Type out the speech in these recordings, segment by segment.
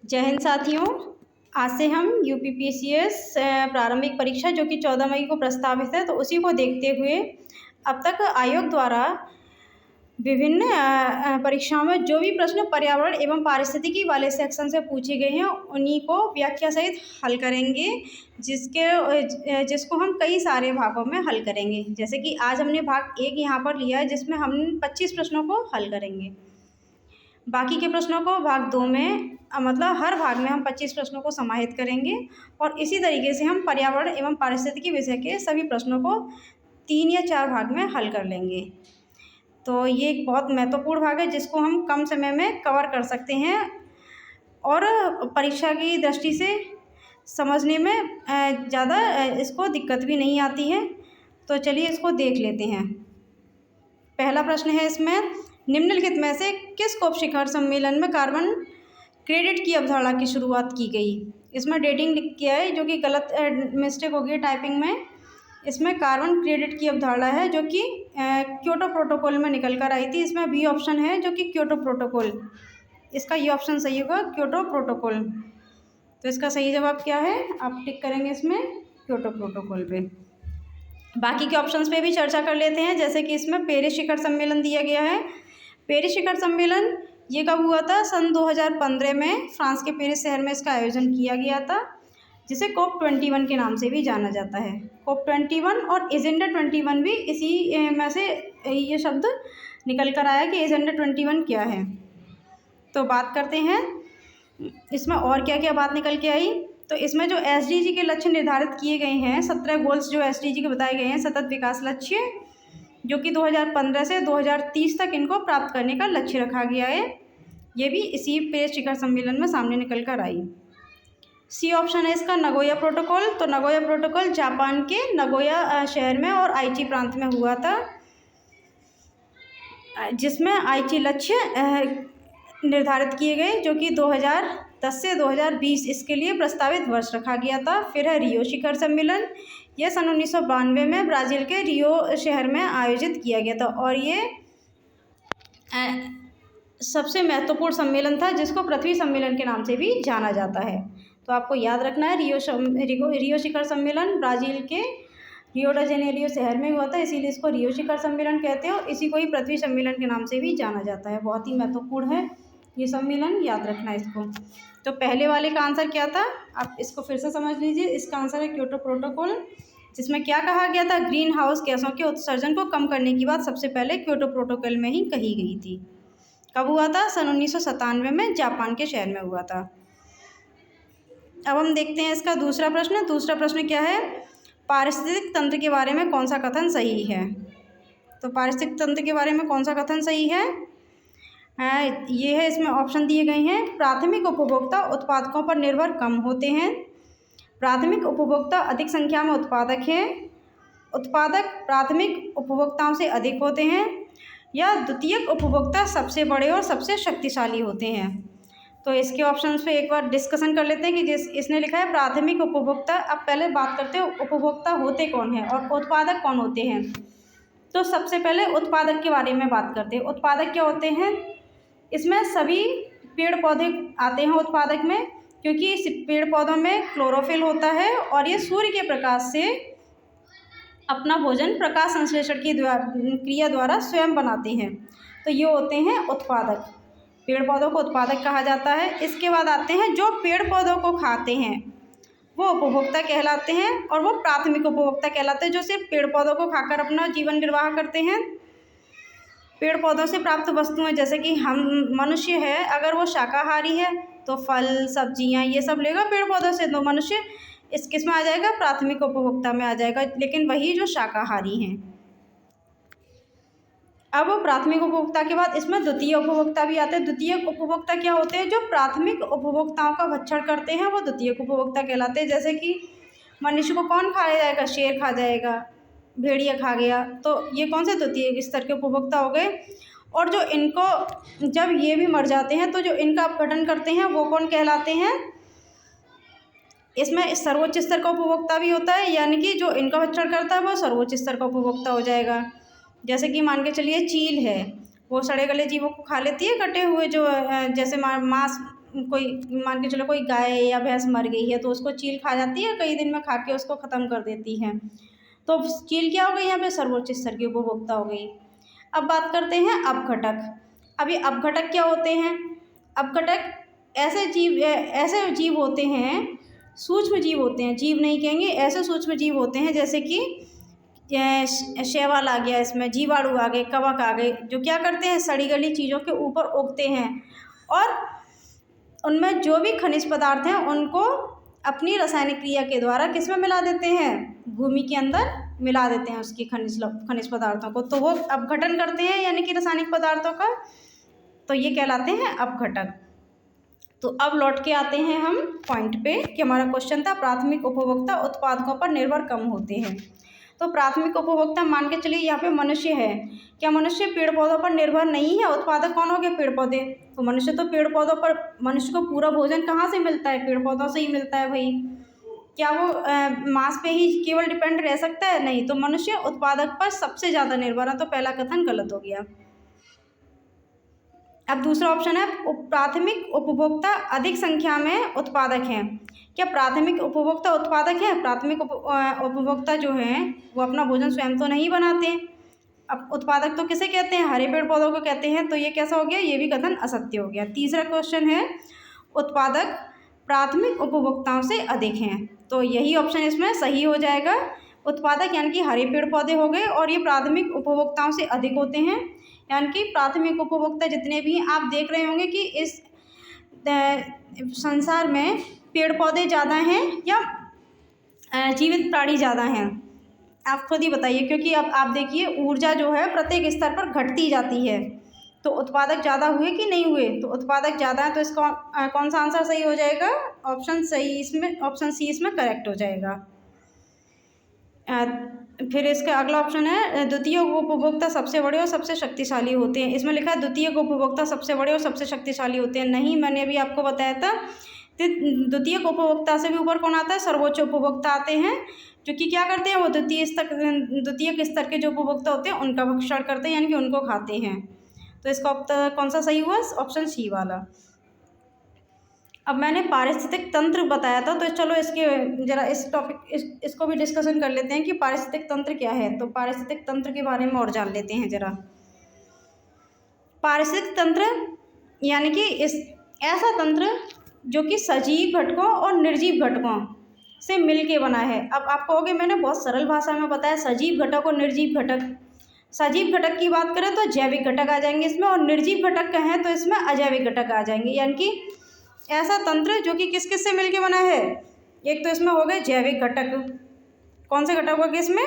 जय हिंद साथियों। आज से हम यूपीपीसीएस प्रारंभिक परीक्षा जो कि 14 मई को प्रस्तावित है, तो उसी को देखते हुए अब तक आयोग द्वारा विभिन्न परीक्षाओं में जो भी प्रश्न पर्यावरण एवं पारिस्थितिकी वाले सेक्शन से पूछे गए हैं उन्हीं को व्याख्या सहित हल करेंगे, जिसको हम कई सारे भागों में हल करेंगे। जैसे कि आज हमने भाग 1 यहाँ पर लिया है, जिसमें हम 25 प्रश्नों को हल करेंगे। बाकी के प्रश्नों को भाग 2 में मतलब हर भाग में हम 25 प्रश्नों को समाहित करेंगे और इसी तरीके से हम पर्यावरण एवं पारिस्थितिकी विषय के सभी प्रश्नों को 3 या 4 भाग में हल कर लेंगे। तो ये एक बहुत महत्वपूर्ण भाग है जिसको हम कम समय में कवर कर सकते हैं और परीक्षा की दृष्टि से समझने में ज़्यादा इसको दिक्कत भी नहीं आती है। तो चलिए इसको देख लेते हैं। पहला प्रश्न है इसमें, निम्नलिखित में से किस कोप शिखर सम्मेलन में कार्बन क्रेडिट की अवधारणा की शुरुआत की गई। इसमें डेटिंग लिख किया है जो कि गलत मिस्टेक हो गई टाइपिंग में। इसमें कार्बन क्रेडिट की अवधारणा है जो कि क्योटो प्रोटोकॉल में निकल कर आई थी। इसमें बी ऑप्शन है जो कि क्योटो प्रोटोकॉल, इसका ये ऑप्शन सही होगा, क्योटो प्रोटोकॉल। तो इसका सही जवाब क्या है, आप टिक करेंगे इसमें क्योटो प्रोटोकॉल पे। बाकी के ऑप्शंस पे भी चर्चा कर लेते हैं। जैसे कि इसमें पेरिस शिखर सम्मेलन दिया गया है। पेरिस शिखर सम्मेलन ये कब हुआ था, सन 2015 में फ्रांस के पेरिस शहर में इसका आयोजन किया गया था, जिसे COP 21 के नाम से भी जाना जाता है। COP 21 और एजेंडा 21 भी इसी में से ये शब्द निकल कर आया कि एजेंडा 21 क्या है। तो बात करते हैं इसमें और क्या क्या बात निकल के आई। तो इसमें जो SDG के लक्ष्य निर्धारित किए गए हैं, 17 गोल्स जो SDG के बताए गए हैं, सतत विकास लक्ष्य, जो कि 2015 से 2030 तक इनको प्राप्त करने का लक्ष्य रखा गया है। ये भी इसी पेरिस शिखर सम्मेलन में सामने निकल कर आई। सी ऑप्शन है इसका नगोया प्रोटोकॉल। तो नगोया प्रोटोकॉल जापान के नगोया शहर में और आइची प्रांत में हुआ था, जिसमें आइची लक्ष्य निर्धारित किए गए जो कि 2010 से 2020 इसके लिए प्रस्तावित वर्ष रखा गया था। फिर है रियो शिखर सम्मेलन। यह सन 1992 में ब्राज़ील के रियो शहर में आयोजित किया गया था और ये सबसे महत्वपूर्ण सम्मेलन था जिसको पृथ्वी सम्मेलन के नाम से भी जाना जाता है। तो आपको याद रखना है, रियो शिखर सम्मेलन ब्राज़ील के रियो डी जेनेरियो शहर में हुआ था, इसीलिए इसको रियो शिखर सम्मेलन कहते हैं और इसी को ही पृथ्वी सम्मेलन के नाम से भी जाना जाता है। बहुत ही महत्वपूर्ण है ये सम्मेलन, याद रखना है इसको। तो पहले वाले का आंसर क्या था, आप इसको फिर से समझ लीजिए। इसका आंसर है क्योटो प्रोटोकॉल, जिसमें क्या कहा गया था, ग्रीन हाउस गैसों के उत्सर्जन को कम करने की बात सबसे पहले क्योटो प्रोटोकॉल में ही कही गई थी। कब हुआ था, सन 1997 में जापान के शहर में हुआ था। अब हम देखते हैं इसका दूसरा प्रश्न। दूसरा प्रश्न क्या है, पारिस्थितिक तंत्र के बारे में कौन सा कथन सही है। तो पारिस्थितिक तंत्र के बारे में कौन सा कथन सही है, ये है, इसमें ऑप्शन दिए गए हैं। प्राथमिक उपभोक्ता उत्पादकों पर निर्भर कम होते हैं, प्राथमिक उपभोक्ता अधिक संख्या में उत्पादक हैं, उत्पादक प्राथमिक उपभोक्ताओं से अधिक होते हैं, या द्वितीयक उपभोक्ता सबसे बड़े और सबसे शक्तिशाली होते हैं। तो इसके ऑप्शंस पे एक बार डिस्कशन कर लेते हैं कि इसने लिखा है प्राथमिक उपभोक्ता। अब पहले बात करते हैं उपभोक्ता होते कौन हैं और उत्पादक कौन होते हैं। तो सबसे पहले उत्पादक के बारे में बात करते हैं। उत्पादक क्या होते हैं, इसमें सभी पेड़ पौधे आते हैं उत्पादक में, क्योंकि इस पेड़ पौधों में क्लोरोफिल होता है और ये सूर्य के प्रकाश से अपना भोजन प्रकाश संश्लेषण की क्रिया द्वारा स्वयं बनाते हैं। तो ये होते हैं उत्पादक, पेड़ पौधों को उत्पादक कहा जाता है। इसके बाद आते हैं जो पेड़ पौधों को खाते हैं, वो उपभोक्ता कहलाते हैं, और वो प्राथमिक उपभोक्ता कहलाते हैं जो सिर्फ पेड़ पौधों को खाकर अपना जीवन निर्वाह करते हैं। पेड़ पौधों से प्राप्त वस्तुएं, जैसे कि हम मनुष्य है, अगर वो शाकाहारी है तो फल सब्जियां ये सब लेगा पेड़ पौधों से, तो मनुष्य इस किस में आ जाएगा, प्राथमिक उपभोक्ता में आ जाएगा। लेकिन वही जो शाकाहारी हैं। अब प्राथमिक उपभोक्ता के बाद इसमें द्वितीय उपभोक्ता भी आते हैं। द्वितीय उपभोक्ता क्या होते हैं, जो प्राथमिक उपभोक्ताओं का भक्षण करते हैं, वो द्वितीय उपभोक्ता कहलाते हैं। जैसे कि मनुष्य को कौन खा जाएगा, शेर खा जाएगा, भेड़िया खा गया, तो ये कौन से द्वितीय स्तर के उपभोक्ता हो गए। और जो इनको जब ये भी मर जाते हैं तो जो इनका अपघटन करते हैं वो कौन कहलाते हैं, इसमें सर्वोच्च स्तर का उपभोक्ता भी होता है, यानी कि जो इनका भक्षण करता है वो सर्वोच्च स्तर का उपभोक्ता हो जाएगा। जैसे कि मान के चलिए चील है, वो सड़े गले जीवों को खा लेती है, कटे हुए जो जैसे मांस कोई मान के चलो कोई गाय या भैंस मर गई है तो उसको चील खा जाती है, कई दिन में खा के उसको ख़त्म कर देती है। तो चील क्या हो गई यहाँ पे, सर्वोच्च स्तर की उपभोक्ता हो गई। अब बात करते हैं अपघटक। अब ये अपघटक क्या होते हैं? अपघटक ऐसे जीव होते हैं, सूक्ष्म जीव होते हैं, जीव नहीं कहेंगे, ऐसे सूक्ष्म जीव होते हैं जैसे कि शैवाल आ गया, इसमें जीवाणु आ गए, कवक आ गए, जो क्या करते हैं, सड़ी गली चीज़ों के ऊपर उगते हैं और उनमें जो भी खनिज पदार्थ हैं उनको अपनी रासायनिक क्रिया के द्वारा किस में मिला देते हैं, भूमि के अंदर मिला देते हैं उसकी खनिज पदार्थों को। तो वो अपघटन करते हैं यानी कि रासायनिक पदार्थों का, तो ये कहलाते हैं अपघटक। तो अब लौट के आते हैं हम पॉइंट पे कि हमारा क्वेश्चन था प्राथमिक उपभोक्ता उत्पादकों पर निर्भर कम होते हैं। तो प्राथमिक उपभोक्ता मान के चलिए यहाँ पे मनुष्य है। क्या मनुष्य पेड़ पौधों पर निर्भर नहीं है? उत्पादक कौन हो गए? पेड़ पौधे। तो मनुष्य तो पेड़ पौधों पर, मनुष्य को पूरा भोजन कहाँ से मिलता है? पेड़ पौधों से ही मिलता है भाई। क्या वो मांस पे ही केवल डिपेंड रह सकता है? नहीं। तो मनुष्य उत्पादक पर सबसे ज़्यादा निर्भर है, तो पहला कथन गलत हो गया। अब दूसरा ऑप्शन है प्राथमिक उपभोक्ता अधिक संख्या में उत्पादक हैं। क्या प्राथमिक उपभोक्ता उत्पादक है? प्राथमिक उपभोक्ता जो हैं वो अपना भोजन स्वयं तो नहीं बनाते। अब उत्पादक तो किसे कहते हैं? हरे पेड़ पौधों को कहते हैं। तो ये कैसा हो गया? ये भी कथन असत्य हो गया। तीसरा क्वेश्चन है उत्पादक प्राथमिक उपभोक्ताओं से अधिक हैं, तो यही ऑप्शन इसमें सही हो जाएगा। उत्पादक यानी कि हरे पेड़ पौधे हो गए और ये प्राथमिक उपभोक्ताओं से अधिक होते हैं, यानी कि प्राथमिक उपभोक्ता जितने भी आप देख रहे होंगे कि इस संसार में पेड़ पौधे ज़्यादा हैं या जीवित प्राणी ज़्यादा हैं? आप खुद ही बताइए, क्योंकि अब आप देखिए ऊर्जा जो है प्रत्येक स्तर पर घटती जाती है, तो उत्पादक ज़्यादा हुए कि नहीं हुए? तो उत्पादक ज़्यादा है, तो इसका कौन सा आंसर सही हो जाएगा? ऑप्शन सी इसमें करेक्ट हो जाएगा। फिर इसका अगला ऑप्शन है द्वितीय उपभोक्ता सबसे बड़े और सबसे शक्तिशाली होते हैं। इसमें लिखा है द्वितीय उपभोक्ता सबसे बड़े और सबसे शक्तिशाली होते हैं। नहीं, मैंने अभी आपको बताया था द्वितीय उपभोक्ता से भी ऊपर कौन आता है? सर्वोच्च उपभोक्ता आते हैं, जो कि क्या करते हैं, वो द्वितीय स्तर के जो उपभोक्ता होते हैं उनका भक्षण करते हैं, यानी कि उनको खाते हैं। तो इसका कौन सा सही हुआ? ऑप्शन सी वाला। अब मैंने पारिस्थितिक तंत्र बताया था, तो चलो इसके जरा इस टॉपिक इसको भी डिस्कशन कर लेते हैं कि पारिस्थितिक तंत्र क्या है। तो पारिस्थितिक तंत्र के बारे में और जान लेते हैं जरा। पारिस्थितिक तंत्र यानी कि ऐसा तंत्र जो कि सजीव घटकों और निर्जीव घटकों से मिलके बना है। अब आप कहोगे मैंने बहुत सरल भाषा में बताया सजीव घटक और निर्जीव घटक। सजीव घटक की बात करें तो जैविक घटक आ जाएंगे इसमें, और निर्जीव घटक कहें तो इसमें अजैविक घटक आ जाएंगे। यानी कि ऐसा तंत्र जो कि किस किस से मिलके बना है? एक तो इसमें हो गए जैविक घटक। कौन से घटक हो गए इसमें?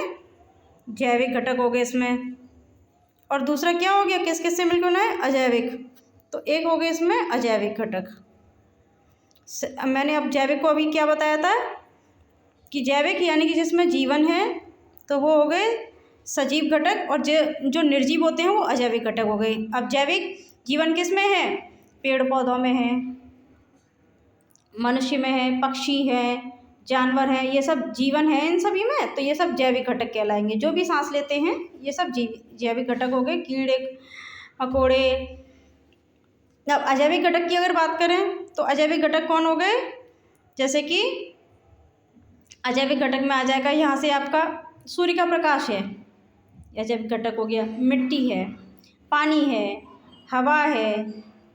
जैविक घटक हो गए इसमें। और दूसरा क्या हो गया, किस किस से मिलकर बना है? अजैविक। तो एक हो गए इसमें अजैविक घटक। मैंने अब जैविक को अभी क्या बताया था कि जैविक यानी कि जिसमें जीवन है, तो वो हो गए सजीव घटक, और जो निर्जीव होते हैं वो अजैविक घटक हो गए। अब जैविक जीवन किस में है? पेड़ पौधों में है, मनुष्य में है, पक्षी है, जानवर हैं, ये सब जीवन है इन सभी में, तो ये सब जैविक घटक कहलाएंगे। जो भी सांस लेते हैं ये सब जैविक घटक हो गए, कीड़े मकोड़े। अब अजैविक घटक की अगर बात करें तो अजैविक घटक कौन हो गए? जैसे कि अजैविक घटक में आ जाएगा यहाँ से आपका सूर्य का प्रकाश है, अजैविक घटक हो गया। मिट्टी है, पानी है, हवा है,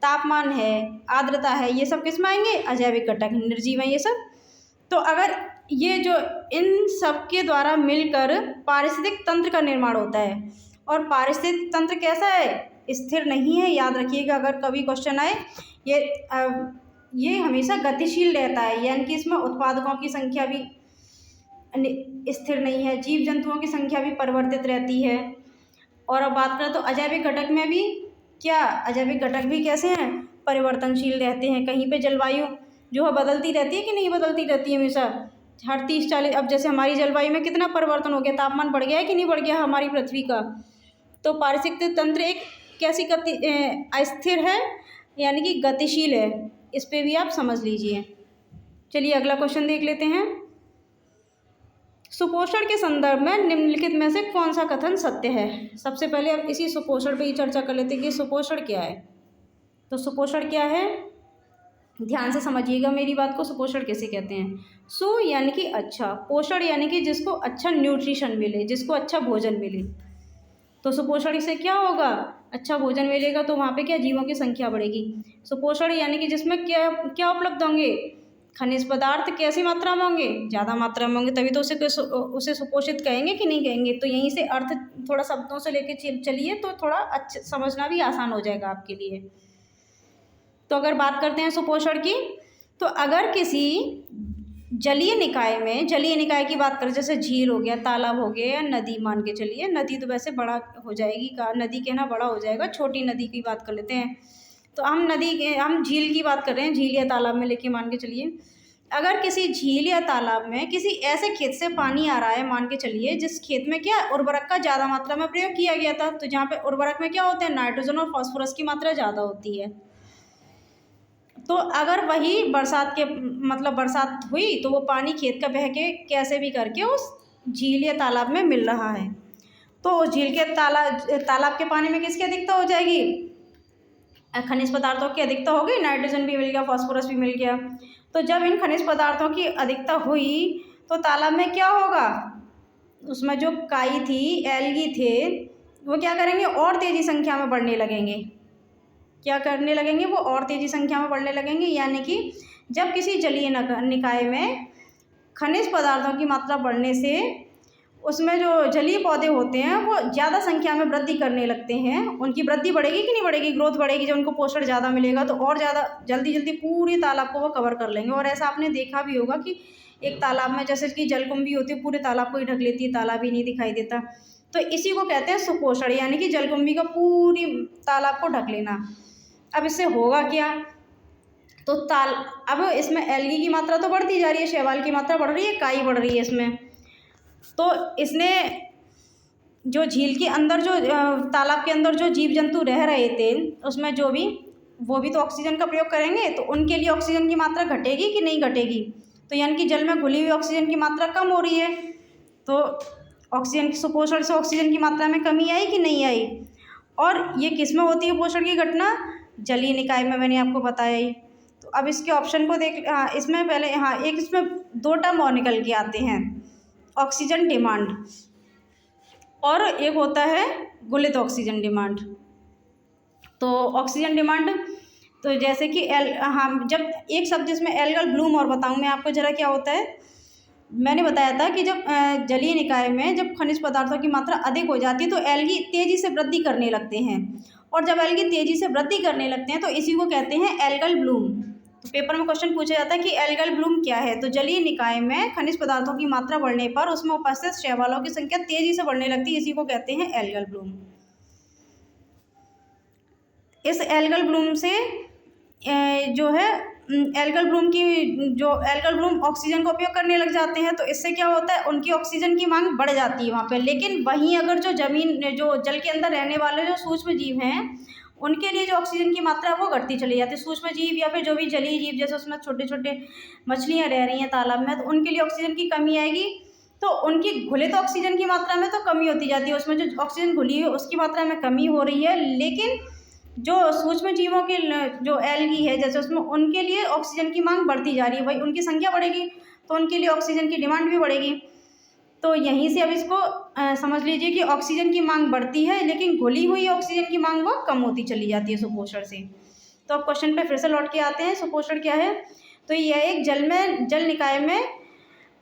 तापमान है, आर्द्रता है, ये सब किस में आएंगे? अजैविक घटक। निर्जीव है ये सब। तो अगर ये जो इन सब के द्वारा मिलकर पारिस्थितिक तंत्र का निर्माण होता है, और पारिस्थितिक तंत्र कैसा है? स्थिर नहीं है, याद रखिएगा अगर कभी क्वेश्चन आए। ये हमेशा गतिशील रहता है, यानी कि इसमें उत्पादकों की संख्या भी स्थिर नहीं है, जीव जंतुओं की संख्या भी परिवर्तित रहती है। और अब बात करें तो अजैविक घटक में भी क्या, अजैविक घटक भी कैसे हैं? परिवर्तनशील रहते हैं। कहीं पे जलवायु जो है बदलती रहती है कि नहीं बदलती रहती है हमेशा, हर 30-40। अब जैसे हमारी जलवायु में कितना परिवर्तन हो गया, तापमान बढ़ गया है कि नहीं बढ़ गया हमारी पृथ्वी का। तो पारिस्थितिक तंत्र एक कैसी अस्थिर है, यानी कि गतिशील है। इस पर भी आप समझ लीजिए। चलिए अगला क्वेश्चन देख लेते हैं। सुपोषण के संदर्भ में निम्नलिखित में से कौन सा कथन सत्य है? सबसे पहले अब इसी सुपोषण पे ही चर्चा कर लेते हैं कि सुपोषण क्या है। तो सुपोषण क्या है? ध्यान से समझिएगा मेरी बात को। सुपोषण किसे कहते हैं? सु यानी कि अच्छा, पोषण यानी कि जिसको अच्छा न्यूट्रिशन मिले, जिसको अच्छा भोजन मिले। तो सुपोषण से क्या होगा? अच्छा भोजन मिलेगा तो वहाँ पे क्या, जीवों की संख्या बढ़ेगी। सुपोषण यानी कि जिसमें क्या क्या उपलब्ध होंगे? खनिज पदार्थ कैसी मात्रा में होंगे? ज़्यादा मात्रा में होंगे, तभी तो उसे सुपोषित कहेंगे कि नहीं कहेंगे। तो यहीं से अर्थ थोड़ा शब्दों से लेके चलिए तो थोड़ा अच्छा समझना भी आसान हो जाएगा आपके लिए। तो अगर बात करते हैं सुपोषण की, तो अगर किसी जलीय निकाय में, जलीय निकाय की बात करें, जैसे झील हो गया, तालाब हो गया या नदी, मान के चलिए, नदी तो वैसे बड़ा हो जाएगी, का नदी कहना बड़ा हो जाएगा, छोटी नदी की बात कर लेते हैं। तो हम झील की बात कर रहे हैं, झील या तालाब में लेके मान के चलिए। अगर किसी झील या तालाब में किसी ऐसे खेत से पानी आ रहा है, मान के चलिए, जिस खेत में क्या उर्वरक का ज़्यादा मात्रा में प्रयोग किया गया था, तो जहाँ पे उर्वरक में क्या होते हैं, नाइट्रोजन और फास्फोरस की मात्रा ज़्यादा होती है। तो अगर वही बरसात के मतलब बरसात हुई तो वो पानी खेत का बह के कैसे भी करके उस झील या तालाब में मिल रहा है, तो उस झील के तालाब के पानी में किसकी अधिकता हो जाएगी? खनिज पदार्थों की अधिकता होगी, नाइट्रोजन भी मिल गया, फास्फोरस भी मिल गया। तो जब इन खनिज पदार्थों की अधिकता हुई तो तालाब में क्या होगा? उसमें जो काई थी, एल्गी थे, वो क्या करेंगे? और तेज़ी संख्या में बढ़ने लगेंगे। क्या करने लगेंगे? वो और तेज़ी संख्या में बढ़ने लगेंगे। यानी कि जब किसी जलीय निकाय में खनिज पदार्थों की मात्रा बढ़ने से उसमें जो जलीय पौधे होते हैं वो ज़्यादा संख्या में वृद्धि करने लगते हैं। उनकी वृद्धि बढ़ेगी कि नहीं बढ़ेगी? ग्रोथ बढ़ेगी। जब उनको पोषण ज़्यादा मिलेगा तो और ज़्यादा जल्दी जल्दी पूरे तालाब को वो कवर कर लेंगे। और ऐसा आपने देखा भी होगा कि एक तालाब में जैसे कि जलकुंभी होती है, पूरे तालाब को ही ढक लेती है, तालाब ही नहीं दिखाई देता। तो इसी को कहते हैं सुपोषण, यानी कि जलकुंभी का पूरी तालाब को ढक लेना। अब इससे होगा क्या? तो अब इसमें एल्गी की मात्रा तो बढ़ती जा रही है, शैवाल की मात्रा बढ़ रही है, काई बढ़ रही है इसमें। तो इसने जो झील के अंदर जो तालाब के अंदर जो जीव जंतु रह रहे थे उसमें जो भी, वो भी तो ऑक्सीजन का प्रयोग करेंगे, तो उनके लिए ऑक्सीजन की मात्रा घटेगी कि नहीं घटेगी? तो यानी कि जल में घुली हुई ऑक्सीजन की मात्रा कम हो रही है, तो ऑक्सीजन सुपोषण से ऑक्सीजन की मात्रा में कमी आई कि नहीं आई? और ये किस में होती है पोषण की घटना? जलीय निकाय में, मैंने आपको बताया ही। तो अब इसके ऑप्शन को देख, हाँ इसमें पहले, हाँ एक इसमें दो टर्म और निकल के आते हैं, ऑक्सीजन डिमांड और एक होता है गुलित ऑक्सीजन डिमांड। तो ऑक्सीजन डिमांड, तो जैसे कि हाँ, जब एक शब्द इसमें एल्गल ब्लूम और बताऊँ मैं आपको ज़रा क्या होता है। मैंने बताया था कि जब जलीय निकाय में जब खनिज पदार्थों की मात्रा अधिक हो जाती है तो एल्गी तेज़ी से वृद्धि करने लगते हैं, और जब एल्गी तेज़ी से वृद्धि करने लगते हैं तो इसी को कहते हैं एल्गल ब्लूम। तो पेपर में क्वेश्चन पूछा जाता है कि एल्गल ब्लूम क्या है? तो जलीय निकाय में खनिज पदार्थों की मात्रा बढ़ने पर उसमें उपस्थित शैवालों की संख्या तेज़ी से बढ़ने लगती है, इसी को कहते हैं एल्गल ब्लूम। इस एल्गल ब्लूम से जो है एल्गल ब्लूम ऑक्सीजन का उपयोग करने लग जाते हैं, तो इससे क्या होता है, उनकी ऑक्सीजन की मांग बढ़ जाती है वहाँ पे। लेकिन वहीं अगर जो जल के अंदर रहने वाले जो सूक्ष्म जीव हैं उनके लिए जो ऑक्सीजन की मात्रा है वो घटती चली जाती है। सूक्ष्म जीव या फिर जो भी जलीय जीव, जैसे उसमें छोटे छोटे मछलियाँ रह रही हैं तालाब में, तो उनके लिए ऑक्सीजन की कमी आएगी, तो उनकी घुलित ऑक्सीजन की मात्रा में तो कमी होती जाती है, उसमें जो ऑक्सीजन घुली है उसकी मात्रा में कमी हो रही है। लेकिन जो सूक्ष्म जीवों के जो एल्गी है जैसे उसमें, उनके लिए ऑक्सीजन की मांग बढ़ती जा रही है, भाई उनकी संख्या बढ़ेगी तो उनके लिए ऑक्सीजन की डिमांड भी बढ़ेगी। तो यहीं से अब इसको समझ लीजिए कि ऑक्सीजन की मांग बढ़ती है लेकिन घुली हुई ऑक्सीजन की मांग वो कम होती चली जाती है सुपोषण से। तो अब क्वेश्चन पे फिर से लौट के आते हैं, सुपोषण क्या है? तो यह एक जल निकाय में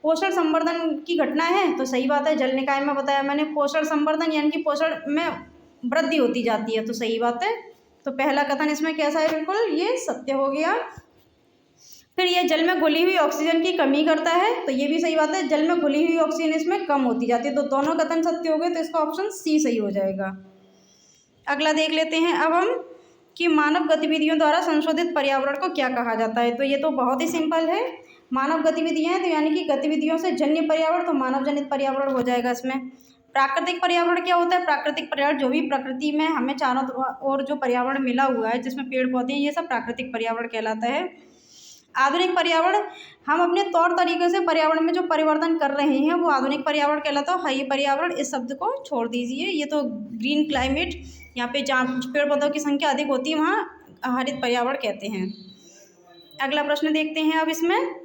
पोषण संवर्धन की घटना है। तो सही बात है, जल निकाय में बताया मैंने पोषण संवर्धन यानी कि पोषण में वृद्धि होती जाती है, तो सही बात है। तो पहला कथन इसमें कैसा है? बिल्कुल ये सत्य हो गया। फिर ये जल में घुली हुई ऑक्सीजन की कमी करता है, तो ये भी सही बात है, जल में घुली हुई ऑक्सीजन इसमें कम होती जाती है। तो दोनों कथन सत्य हो गए, तो इसका ऑप्शन सी सही हो जाएगा। अगला देख लेते हैं अब हम कि मानव गतिविधियों द्वारा संशोधित पर्यावरण को क्या कहा जाता है। तो ये तो बहुत ही सिंपल है, मानव गतिविधियाँ, तो यानी कि गतिविधियों से जन्य पर्यावरण, तो मानव जनित पर्यावरण हो जाएगा इसमें। प्राकृतिक पर्यावरण क्या होता है? प्राकृतिक पर्यावरण जो भी प्रकृति में हमें चारों ओर जो पर्यावरण मिला हुआ है जिसमें पेड़ पौधे हैं, ये सब प्राकृतिक पर्यावरण कहलाता है। आधुनिक पर्यावरण, हम अपने तौर तरीके से पर्यावरण में जो परिवर्तन कर रहे हैं वो आधुनिक पर्यावरण कहलाता है। हरित पर्यावरण इस शब्द को छोड़ दीजिए, ये तो ग्रीन क्लाइमेट, यहाँ पे जहाँ पेड़ पौधों की संख्या अधिक होती है वहाँ हरित पर्यावरण कहते हैं। अगला प्रश्न देखते हैं अब इसमें,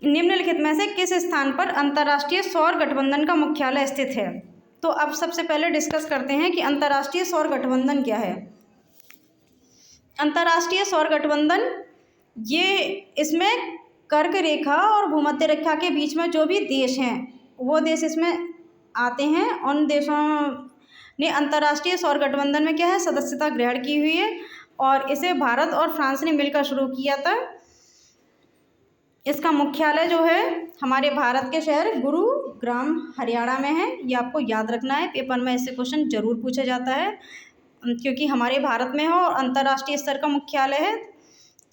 निम्नलिखित में से किस स्थान पर अंतर्राष्ट्रीय सौर गठबंधन का मुख्यालय स्थित है। तो अब सबसे पहले डिस्कस करते हैं कि अंतर्राष्ट्रीय सौर गठबंधन क्या है। अंतर्राष्ट्रीय सौर गठबंधन ये इसमें कर्क रेखा और भूमध्य रेखा के बीच में जो भी देश हैं वो देश इसमें आते हैं। उन देशों ने अंतर्राष्ट्रीय सौर गठबंधन में क्या है सदस्यता ग्रहण की हुई है और इसे भारत और फ्रांस ने मिलकर शुरू किया था। इसका मुख्यालय जो है हमारे भारत के शहर गुरुग्राम हरियाणा में है। ये आपको याद रखना है, पेपर में इससे क्वेश्चन जरूर पूछा जाता है क्योंकि हमारे भारत में हो और अंतर्राष्ट्रीय स्तर का मुख्यालय है।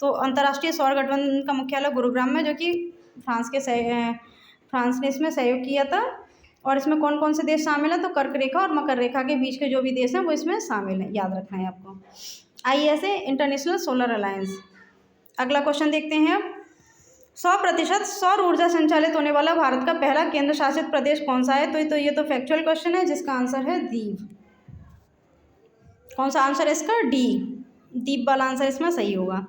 तो अंतर्राष्ट्रीय सौर गठबंधन का मुख्यालय गुरुग्राम में, जो कि फ्रांस ने इसमें सहयोग किया था। और इसमें कौन कौन से देश शामिल हैं, तो कर्क रेखा और मकर रेखा के बीच के जो भी देश हैं वो इसमें शामिल हैं, याद रखना है आपको। ISA international solar alliance. अगला क्वेश्चन देखते हैं अब, 100% सौर ऊर्जा संचालित होने वाला भारत का पहला केंद्र शासित प्रदेश कौन सा है। तो ये तो फैक्चुअल क्वेश्चन है जिसका आंसर है दीव। कौन सा आंसर है इसका, डी, दीप वाला आंसर इसमें सही होगा।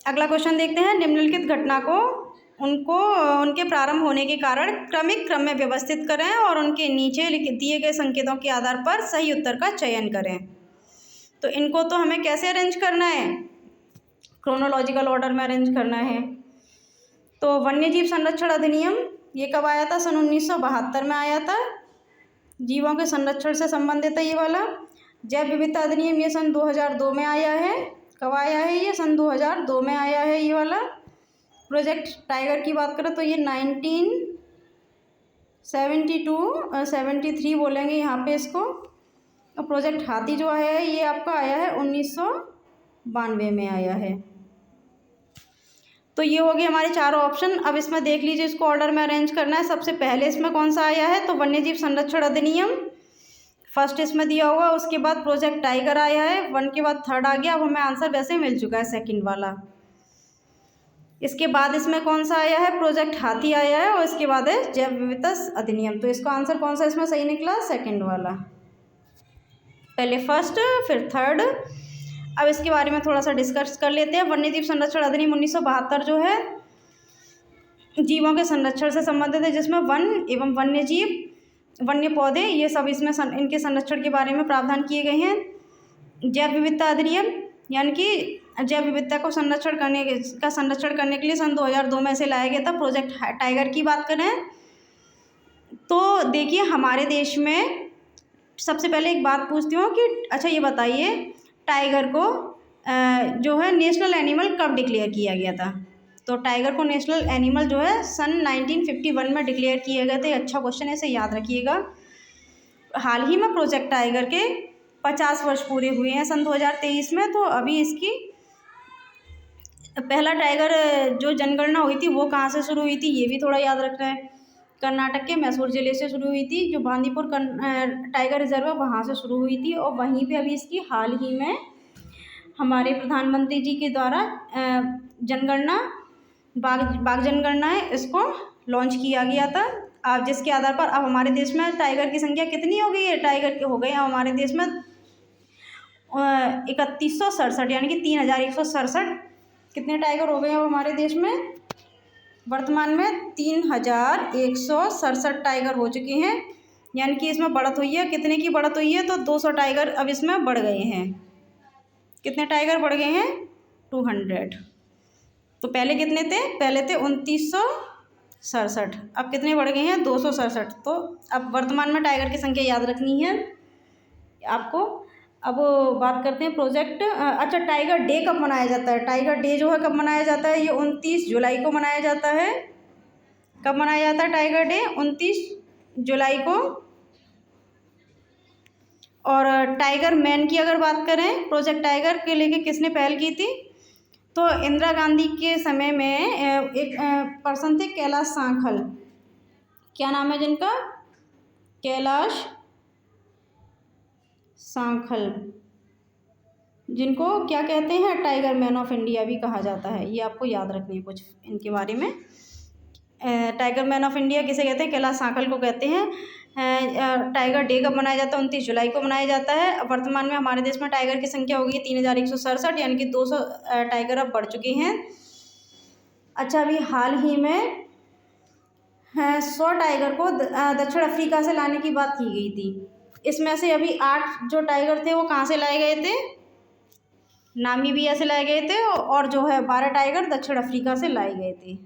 अगला क्वेश्चन देखते हैं, निम्नलिखित घटना को उनके प्रारंभ होने के कारण क्रमिक क्रम में व्यवस्थित करें और उनके नीचे दिए गए संकेतों के आधार पर सही उत्तर का चयन करें। तो इनको तो हमें कैसे अरेंज करना है, क्रोनोलॉजिकल ऑर्डर में अरेंज करना है। तो वन्यजीव संरक्षण अधिनियम ये कब आया था, सन 1972 में आया था, जीवों के संरक्षण से संबंधित है ये वाला। जैव विविधता अधिनियम ये सन 2002 में आया है। कब आया है ये, सन 2002 में आया है ये वाला। प्रोजेक्ट टाइगर की बात करें तो ये 1973 बोलेंगे यहाँ पे इसको। और प्रोजेक्ट हाथी जो आया है ये आपका आया है 1992 में आया है। तो ये हो गए हमारे चारों ऑप्शन। अब इसमें देख लीजिए, इसको ऑर्डर में अरेंज करना है। सबसे पहले इसमें कौन सा आया है, तो वन्यजीव संरक्षण अधिनियम फर्स्ट इसमें दिया हुआ, उसके बाद प्रोजेक्ट टाइगर आया है, 1 के बाद 3rd आ गया। अब हमें आंसर वैसे मिल चुका है 2nd वाला। इसके बाद इसमें कौन सा आया है, प्रोजेक्ट हाथी आया है और इसके बाद है जैव विविधता अधिनियम। तो इसका आंसर कौन सा इसमें सही निकला, 2nd वाला। पहले 1st फिर 3rd। अब इसके बारे में थोड़ा सा डिस्कस कर लेते हैं। वन्यजीव संरक्षण अधिनियम 1972 जो है जीवों के संरक्षण से संबंधित है, जिसमें वन एवं वन्यजीव, वन्य पौधे ये सब इसमें इनके संरक्षण के बारे में प्रावधान किए गए हैं। जैव विविधता अधिनियम यानी कि जैव विविधता को संरक्षण करने के लिए सन 2002 में से लाया गया था। प्रोजेक्ट टाइगर की बात करें तो देखिए, हमारे देश में सबसे पहले एक बात पूछती हूँ कि अच्छा ये बताइए, टाइगर को जो है नेशनल एनिमल कब डिक्लेयर किया गया था। तो टाइगर को नेशनल एनिमल जो है सन 1951 में डिक्लेयर किया गया था। ये अच्छा क्वेश्चन है, इसे याद रखिएगा। हाल ही में प्रोजेक्ट टाइगर के 50 वर्ष पूरे हुए हैं सन 2023 में। तो अभी इसकी पहला टाइगर जो जनगणना हुई थी वो कहाँ से शुरू हुई थी, ये भी थोड़ा याद रखना है। कर्नाटक के मैसूर जिले से शुरू हुई थी। जो बांदीपुर टाइगर रिजर्व है वहाँ से शुरू हुई थी और वहीं पे अभी इसकी हाल ही में हमारे प्रधानमंत्री जी के द्वारा जनगणना बाघ जनगणना है इसको लॉन्च किया गया था। अब जिसके आधार पर अब हमारे देश में टाइगर की संख्या कितनी हो गई है, टाइगर के हो गए अब हमारे देश में 3167 यानी कि 3167 कितने टाइगर हो गए अब हमारे देश में। वर्तमान में 3167 टाइगर हो चुके हैं, यानी कि इसमें बढ़त हुई है। कितने की बढ़त हुई है, तो 200 टाइगर अब इसमें बढ़ गए हैं। कितने टाइगर बढ़ गए हैं, 200। तो पहले कितने थे, पहले थे 2967, अब कितने बढ़ गए हैं, 267। तो अब वर्तमान में टाइगर की संख्या याद रखनी है आपको। अब बात करते हैं प्रोजेक्ट। अच्छा, टाइगर डे कब मनाया जाता है। टाइगर डे जो है कब मनाया जाता है, ये 29 जुलाई को मनाया जाता है। कब मनाया जाता है टाइगर डे, 29 जुलाई को। और टाइगर मैन की अगर बात करें, प्रोजेक्ट टाइगर के लेके किसने पहल की थी, तो इंदिरा गांधी के समय में एक पर्सन थे कैलाश सांखल। क्या नाम है जिनका, कैलाश सांखल, जिनको क्या कहते हैं, टाइगर मैन ऑफ इंडिया भी कहा जाता है। ये आपको याद रखनी है कुछ इनके बारे में। टाइगर मैन ऑफ इंडिया किसे कहते हैं, कैलाश सांखल को कहते हैं। टाइगर डे कब मनाया जाता है? 29 जुलाई को मनाया जाता है। वर्तमान में हमारे देश में टाइगर की संख्या हो गई है 3167, यानी कि 200 टाइगर अब बढ़ चुके हैं। अच्छा, अभी हाल ही में 100 टाइगर को दक्षिण अफ्रीका से लाने की बात की गई थी। इसमें से अभी 8 जो टाइगर थे वो कहाँ से लाए गए थे? नामीबिया से लाए गए थे, और जो है 12 टाइगर दक्षिण अफ्रीका से लाए गए थे।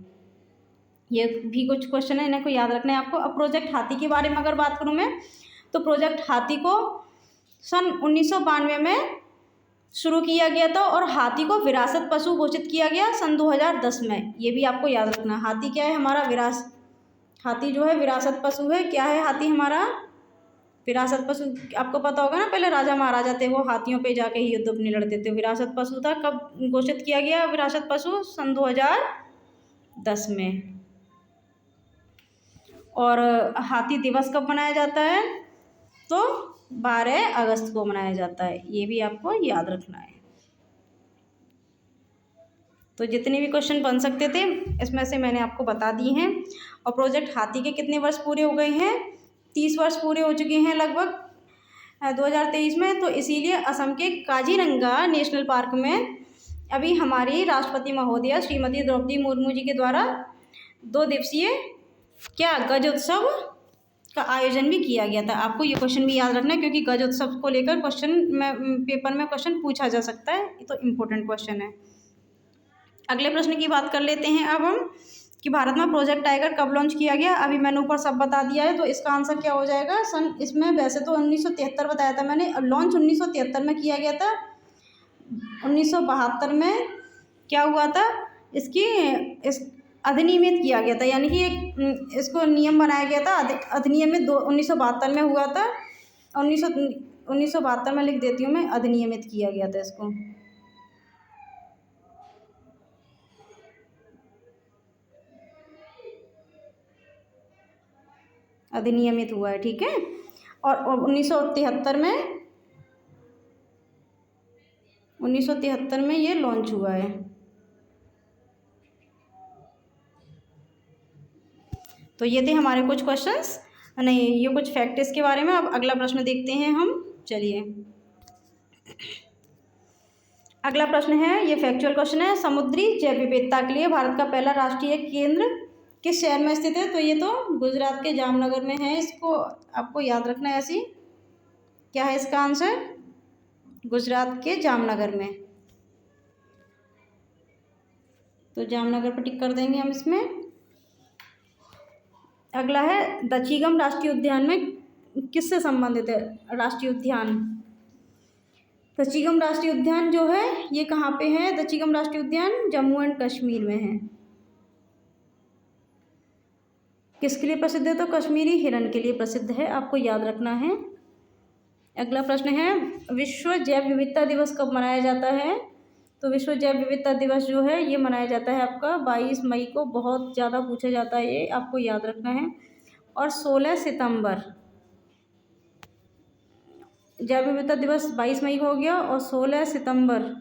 ये भी कुछ क्वेश्चन है, इन्हें को याद रखना है आपको। अब प्रोजेक्ट हाथी के बारे में अगर बात करूँ मैं, तो प्रोजेक्ट हाथी को सन 1992 में शुरू किया गया था, और हाथी को विरासत पशु घोषित किया गया सन 2010 में। ये भी आपको याद रखना। हाथी क्या है? हमारा हाथी जो है विरासत पशु है। क्या है हाथी? हमारा विरासत पशु। आपको पता होगा ना, पहले राजा महाराजा थे वो हाथियों पे जाके ही युद्ध अपने लड़ते थे। विरासत पशु था। कब घोषित किया गया विरासत पशु? सन 2010 में। और हाथी दिवस कब मनाया जाता है? तो 12 अगस्त को मनाया जाता है। ये भी आपको याद रखना है। तो जितने भी क्वेश्चन बन सकते थे इसमें से मैंने आपको बता दिए हैं। और प्रोजेक्ट हाथी के कितने वर्ष पूरे हो गए हैं? 30 वर्ष पूरे हो चुके हैं लगभग 2023 में। तो इसीलिए असम के काजीरंगा नेशनल पार्क में अभी हमारी राष्ट्रपति महोदया श्रीमती द्रौपदी मुर्मू जी के द्वारा 2 दिवसीय क्या गज उत्सव का आयोजन भी किया गया था। आपको ये क्वेश्चन भी याद रखना है, क्योंकि गज उत्सव को लेकर पेपर में क्वेश्चन पूछा जा सकता है। ये तो इम्पोर्टेंट क्वेश्चन है। अगले प्रश्न की बात कर लेते हैं अब हम, कि भारत में प्रोजेक्ट टाइगर कब लॉन्च किया गया? अभी मैंने ऊपर सब बता दिया है, तो इसका आंसर क्या हो जाएगा? इसमें वैसे तो 1973 बताया था मैंने, अब लॉन्च 1973 में किया गया था। 1972 में क्या हुआ था? इस अधिनियमित किया गया था, यानी कि इसको नियम बनाया गया था। अधिनियम में 1972 में हुआ था। 1972 में लिख देती हूँ मैं, अधिनियमित किया गया था इसको। अधिनियमित हुआ है, ठीक है। और 1973 में ये लॉन्च हुआ है। तो ये थे हमारे कुछ क्वेश्चंस, नहीं ये कुछ फैक्ट इसके बारे में। अब अगला प्रश्न देखते हैं हम। चलिए, अगला प्रश्न है, ये फैक्चुअल क्वेश्चन है। समुद्री जैव विविधता के लिए भारत का पहला राष्ट्रीय केंद्र किस शहर में स्थित है? तो ये तो गुजरात के जामनगर में है। इसको आपको याद रखना है ऐसी। क्या है इसका आंसर? गुजरात के जामनगर में। तो जामनगर पर टिक कर देंगे हम इसमें। अगला है, दचिगम राष्ट्रीय उद्यान में किससे संबंधित है? राष्ट्रीय उद्यान, दचिगम राष्ट्रीय उद्यान जो है ये कहाँ पे है? दचिगम राष्ट्रीय उद्यान जम्मू एंड कश्मीर में है। किसके लिए प्रसिद्ध है? तो कश्मीरी हिरण के लिए प्रसिद्ध है। आपको याद रखना है। अगला प्रश्न है, विश्व जैव विविधता दिवस कब मनाया जाता है? तो विश्व जैव विविधता दिवस जो है ये मनाया जाता है आपका 22 मई को। बहुत ज़्यादा पूछा जाता है ये, आपको याद रखना है। और 16 सितंबर, जैव विविधता दिवस 22 मई को हो गया, और 16 सितंबर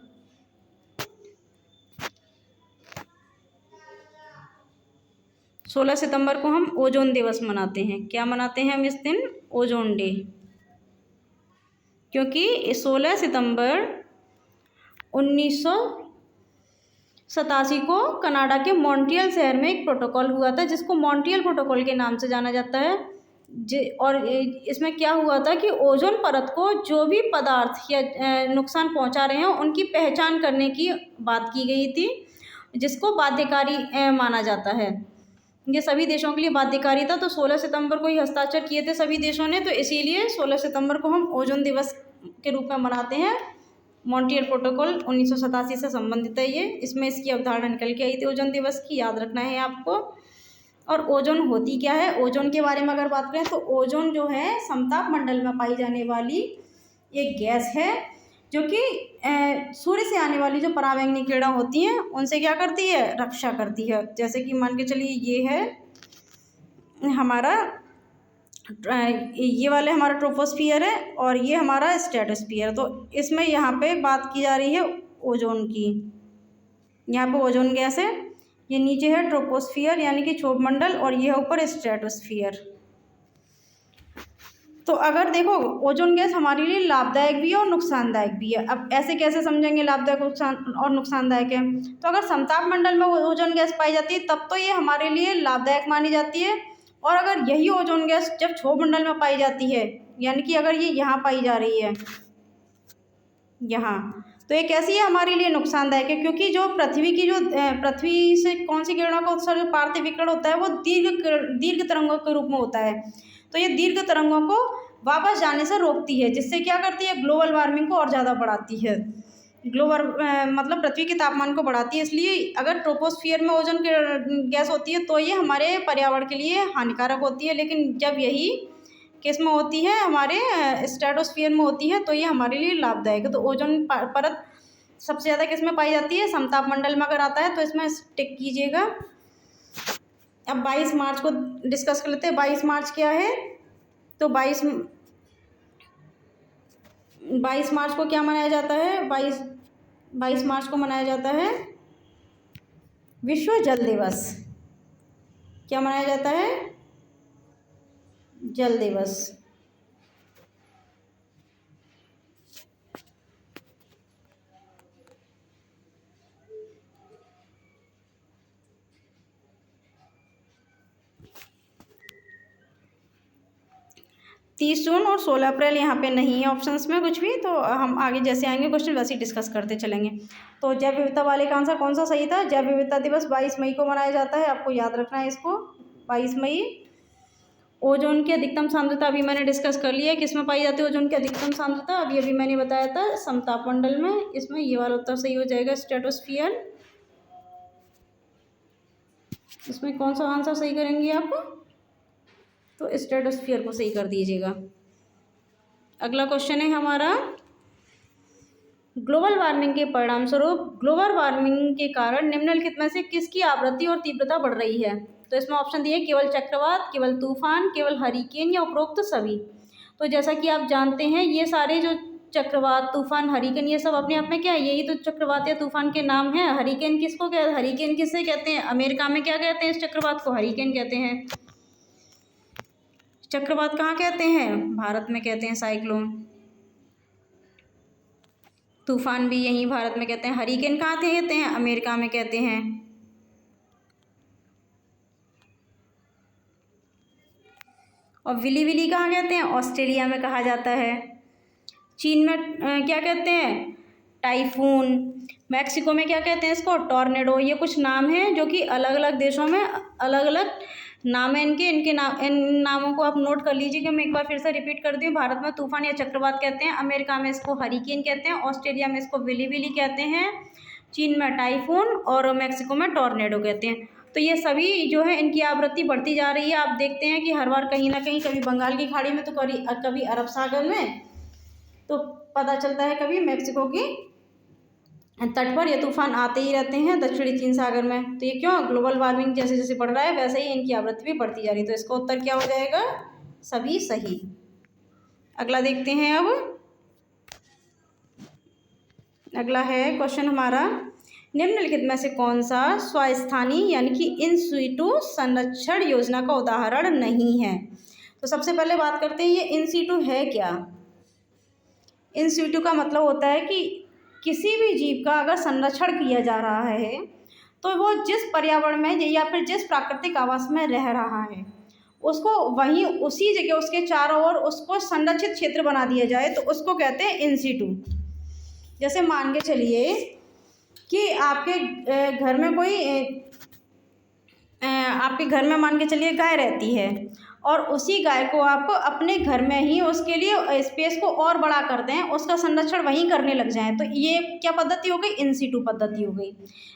16 सितंबर को हम ओजोन दिवस मनाते हैं। क्या मनाते हैं हम इस दिन? Ozone day. क्योंकि 16 सितंबर 1987 को कनाडा के मॉन्ट्रियल शहर में एक प्रोटोकॉल हुआ था, जिसको मॉन्ट्रियल प्रोटोकॉल के नाम से जाना जाता है। और इसमें क्या हुआ था कि ओजोन परत को जो भी पदार्थ या नुकसान पहुंचा रहे हैं उनकी पहचान करने की बात की गई थी, जिसको बाध्यकारी माना जाता है। ये सभी देशों के लिए बाध्यकारी था। तो 16 सितंबर को ही हस्ताक्षर किए थे सभी देशों ने, तो इसीलिए 16 सितंबर को हम ओजोन दिवस के रूप में मनाते हैं। मॉन्ट्रियल प्रोटोकॉल 1987 से संबंधित है ये। इसमें इसकी अवधारणा निकल के आई थी ओजोन दिवस की, याद रखना है आपको। और ओजोन होती क्या है? ओजोन के बारे में अगर बात करें तो ओजोन जो है समताप मंडल में पाई जाने वाली एक गैस है, जो कि सूर्य से आने वाली जो पराबैंगनी किरणें होती हैं उनसे क्या करती है? रक्षा करती है। जैसे कि मान के चलिए ये है हमारा, ये वाले हमारा ट्रोपोस्फियर है और ये हमारा स्ट्रेटोस्फियर। तो इसमें यहाँ पे बात की जा रही है ओजोन की। यहाँ पे ओजोन गैस है, ये नीचे है ट्रोपोस्फियर यानी कि क्षोभ मंडल, और ये है ऊपर स्ट्रेटोस्फियर। तो अगर देखो ओजोन गैस हमारे लिए लाभदायक भी है और नुकसानदायक भी है। अब ऐसे कैसे समझेंगे लाभदायक और नुकसानदायक है? तो अगर समताप मंडल में ओजोन गैस पाई जाती है तब तो ये हमारे लिए लाभदायक मानी जाती है, और अगर यही ओजोन गैस जब क्षोभ मंडल में पाई जाती है, यानी कि अगर ये यहाँ पाई जा रही है यहाँ, तो ये कैसी है? हमारे लिए नुकसानदायक है, क्योंकि जो पृथ्वी की जो पृथ्वी से कौन सी किरणों का उत्सर्जन पार्थिव विकिरण होता है वो दीर्घ तरंगों के रूप में होता है। तो ये दीर्घ तरंगों को वापस जाने से रोकती है, जिससे क्या करती है? ग्लोबल वार्मिंग को और ज़्यादा बढ़ाती है। ग्लोबल मतलब पृथ्वी के तापमान को बढ़ाती है। इसलिए अगर ट्रोपोस्फियर में ओजोन गैस होती है तो ये हमारे पर्यावरण के लिए हानिकारक होती है, लेकिन जब यही किस में होती है? हमारे स्ट्रेटोस्फियर में होती है तो ये हमारे लिए लाभदायक है। तो ओजोन परत सबसे ज़्यादा किस में पाई जाती है? समताप मंडल में अगर आता है तो इसमें टिक कीजिएगा। अब 22 मार्च को डिस्कस कर लेते हैं। 22 मार्च क्या है? तो 22 मार्च को क्या मनाया जाता है? 22 मार्च को मनाया जाता है विश्व जल दिवस। क्या मनाया जाता है? जल दिवस। तीस जून और 16 अप्रैल यहाँ पे नहीं है ऑप्शंस में कुछ भी, तो हम आगे जैसे आएंगे क्वेश्चन वैसे ही डिस्कस करते चलेंगे। तो जैव विविधता वाले का आंसर कौन सा सही था? जैव विविधता दिवस 22 मई को मनाया जाता है, आपको याद रखना है इसको, 22 मई। ओजोन की अधिकतम सांद्रता अभी मैंने डिस्कस कर लिया है, किस में पाई जाती है ओजोन की अधिकतम सांद्रता? अभी मैंने बताया था समताप मंडल में। इसमें ये वाला उत्तर सही हो जाएगा, स्ट्रेटोस्फियर। इसमें कौन सा आंसर सही करेंगे आप? तो स्ट्रेटोस्फियर को सही कर दीजिएगा। अगला क्वेश्चन है हमारा, ग्लोबल वार्मिंग के परिणाम स्वरूप ग्लोबल वार्मिंग के कारण निम्नलिखित में से किसकी आवृत्ति और तीव्रता बढ़ रही है? तो इसमें ऑप्शन दिए केवल चक्रवात, केवल तूफान, केवल हरिकेन या उपरोक्त सभी। तो जैसा कि आप जानते हैं ये सारे जो चक्रवात, तूफान, हरिकेन ये सब अपने आप में क्या है? यही तो चक्रवात या तूफान के नाम है। हरिकेन किसको कहते हैं? हरिकेन किससे कहते हैं? अमेरिका में क्या कहते हैं? इस चक्रवात को हरिकेन कहते हैं। चक्रवात कहाँ कहते हैं? भारत में कहते हैं साइक्लोन। तूफान भी यहीं भारत में कहते हैं। हरिकेन कहाँ कहते हैं? अमेरिका में कहते हैं। और विली विली कहाँ कहते हैं? ऑस्ट्रेलिया में कहा जाता है। चीन में क्या कहते हैं? टाइफून। मैक्सिको में क्या कहते हैं इसको? टॉर्नेडो। ये कुछ नाम हैं जो कि अलग अलग देशों में अलग अलग नाम है इनके। इन नामों को आप नोट कर लीजिएगा। मैं एक बार फिर से रिपीट कर दूँ। भारत में तूफान या चक्रवात कहते हैं, अमेरिका में इसको हरिकेन कहते हैं, ऑस्ट्रेलिया में इसको विली विली कहते हैं, चीन में टाइफून और मैक्सिको में टॉर्नेडो कहते हैं। तो ये सभी जो है इनकी आवृत्ति बढ़ती जा रही है। आप देखते हैं कि हर बार कहीं ना कहीं, कभी बंगाल की खाड़ी में तो कभी अरब सागर में, तो पता चलता है कभी मैक्सिको की तट पर ये तूफान आते ही रहते हैं, दक्षिणी चीन सागर में। तो ये क्यों? ग्लोबल वार्मिंग जैसे जैसे बढ़ रहा है वैसे ही इनकी आवृत्ति भी बढ़ती जा रही है। तो इसका उत्तर क्या हो जाएगा? सभी सही। अगला देखते हैं। अब अगला है क्वेश्चन हमारा, निम्नलिखित में से कौन सा स्वस्थानी यानी कि इन सीटू संरक्षण योजना का उदाहरण नहीं है? तो सबसे पहले बात करते हैं ये इन सीटू है क्या। इन सीटू का मतलब होता है कि किसी भी जीव का अगर संरक्षण किया जा रहा है तो वो जिस पर्यावरण में या फिर जिस प्राकृतिक आवास में रह रहा है उसको वहीं उसी जगह उसके चारों ओर उसको संरक्षित क्षेत्र बना दिया जाए, तो उसको कहते हैं इन सीटू। जैसे मान के चलिए कि आपके घर में आपके घर में मान के चलिए गाय रहती है, और उसी गाय को आप अपने घर में ही उसके लिए स्पेस को और बड़ा कर दें, उसका संरक्षण वहीं करने लग जाएं, तो ये क्या पद्धति हो गई? इन सीटू पद्धति हो गई।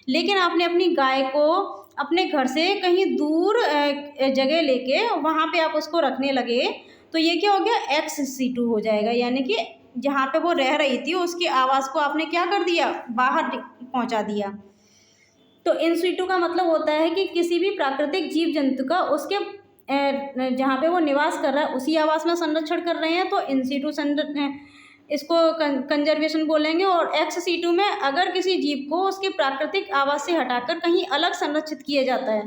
लेकिन आपने अपनी गाय को अपने घर से कहीं दूर जगह लेके वहाँ पे आप उसको रखने लगे, तो ये क्या हो गया? एक्स सीटू हो जाएगा। यानी कि जहाँ पे वो रह रही थी उसके आवास को आपने क्या कर दिया? बाहर पहुँचा दिया। तो इन सीटू का मतलब होता है कि किसी भी प्राकृतिक जीव जंतु का उसके जहाँ पे वो निवास कर रहा है उसी आवास में संरक्षण कर रहे हैं, तो इन सीटू इसको कंजर्वेशन बोलेंगे। और एक्स सीटू में अगर किसी जीव को उसके प्राकृतिक आवास से हटाकर कहीं अलग संरक्षित किया जाता है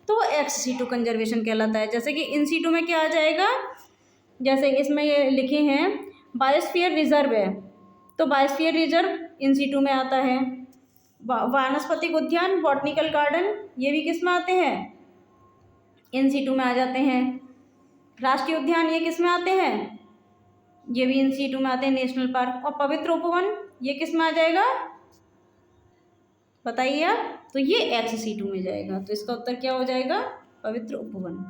तो वो एक्स सीटू कंजर्वेशन कहलाता है। जैसे कि इन सीटू में क्या आ जाएगा? जैसे इसमें ये लिखे हैं बायोस्फीयर रिजर्व है, तो बायोस्फीयर रिजर्व इन सीटू में आता है। वानस्पतिक उद्यान बॉटनिकल गार्डन ये भी किस में आते हैं, इन सीटू में आ जाते हैं। राष्ट्रीय उद्यान ये किस में आते हैं, ये भी इन सीटू में आते हैं, नेशनल पार्क। और पवित्र उपवन ये किस में आ जाएगा, बताइए आप, तो ये एक्स सीटू में जाएगा। तो इसका उत्तर क्या हो जाएगा, पवित्र उपवन।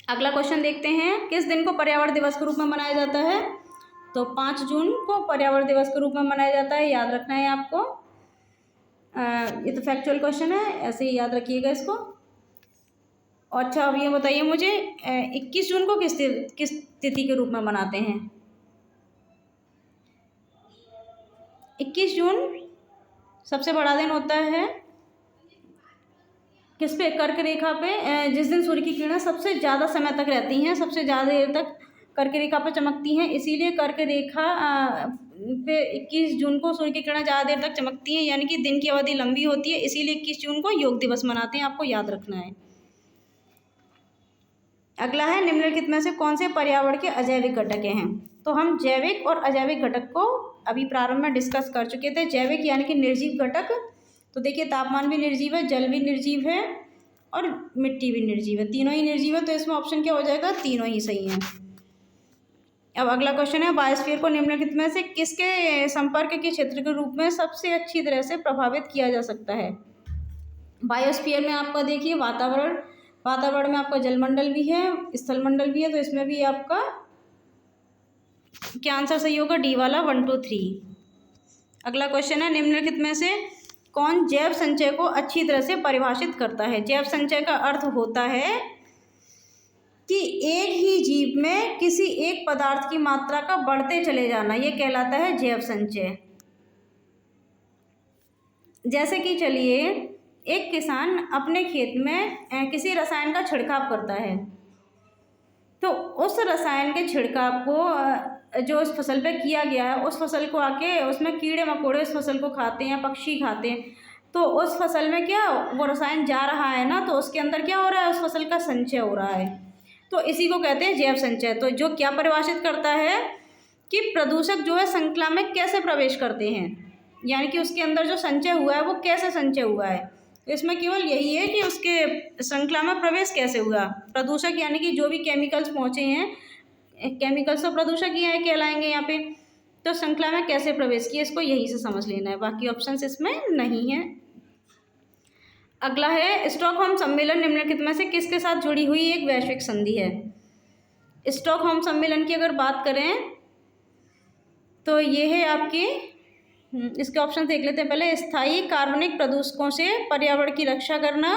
अगला क्वेश्चन देखते हैं, किस दिन को पर्यावरण दिवस के रूप में मनाया जाता है। तो 5 जून को पर्यावरण दिवस के रूप में मनाया जाता है, याद रखना है आपको। ये तो फैक्चुअल क्वेश्चन है, ऐसे ही याद रखिएगा इसको। अच्छा अब ये बताइए मुझे 21 जून को किस तिथि के रूप में मनाते हैं। 21 जून सबसे बड़ा दिन होता है किस पे, कर्क रेखा पे, जिस दिन सूर्य की किरणें सबसे ज़्यादा समय तक रहती हैं, सबसे ज़्यादा देर तक कर्क रेखा पर चमकती हैं, इसीलिए कर्क रेखा पे 21 जून को सूर्य की किरणें ज़्यादा देर तक चमकती हैं, यानी कि दिन की अवधि लंबी होती है, इसीलिए 21 जून को योग दिवस मनाते हैं, आपको याद रखना है। अगला है, निम्नलिखित में से कौन से पर्यावरण के अजैविक घटक हैं। तो हम जैविक और अजैविक घटक को अभी प्रारंभ में डिस्कस कर चुके थे। जैविक यानी कि निर्जीव घटक, तो देखिए तापमान भी निर्जीव है, जल भी निर्जीव है और मिट्टी भी निर्जीव है, तीनों ही निर्जीव है, तो इसमें ऑप्शन क्या हो जाएगा, तीनों ही सही हैं। अब अगला क्वेश्चन है, बायोस्फीयर को निम्नलिखित में से किसके संपर्क के क्षेत्र के रूप में सबसे अच्छी तरह से प्रभावित किया जा सकता है। बायोस्फीयर में आपका देखिए वातावरण में आपका जलमंडल भी है, स्थलमंडल भी है, तो इसमें भी आपका क्या आंसर सही होगा, डी वाला 1 2 3। अगला क्वेश्चन है, निम्नलिखित में से कौन जैव संचय को अच्छी तरह से परिभाषित करता है। जैव संचय का अर्थ होता है कि एक ही जीव में किसी एक पदार्थ की मात्रा का बढ़ते चले जाना, ये कहलाता है जैव संचय। जैसे कि चलिए एक किसान अपने खेत में किसी रसायन का छिड़काव करता है, तो उस रसायन के छिड़काव को जो उस फसल पे किया गया है, उस फसल को आके उसमें कीड़े मकोड़े उस फसल को खाते हैं, पक्षी खाते हैं, तो उस फसल में क्या वो रसायन जा रहा है ना, तो उसके अंदर क्या हो रहा है, उस फसल का संचय हो रहा है, तो इसी को कहते हैं जैव संचय। तो जो क्या परिभाषित करता है कि प्रदूषक जो है श्रृंखला में कैसे प्रवेश करते हैं, यानी कि उसके अंदर जो संचय हुआ है वो कैसे संचय हुआ है, तो इसमें केवल यही है कि उसके श्रृंखला में प्रवेश कैसे हुआ। प्रदूषक यानी कि जो भी केमिकल्स पहुँचे हैं, केमिकल्स तो प्रदूषक ही हैं कहलाएंगे यहाँ पे, तो श्रृंखला में कैसे प्रवेश किया, इसको यही से समझ लेना है, बाकी ऑप्शंस इसमें नहीं है। अगला है, स्टॉकहोम सम्मेलन निम्नलिखित में से किसके साथ जुड़ी हुई एक वैश्विक संधि है। स्टॉकहोम सम्मेलन की अगर बात करें तो ये है आपकी, इसके ऑप्शन देख लेते हैं पहले। स्थायी कार्बनिक प्रदूषकों से पर्यावरण की रक्षा करना,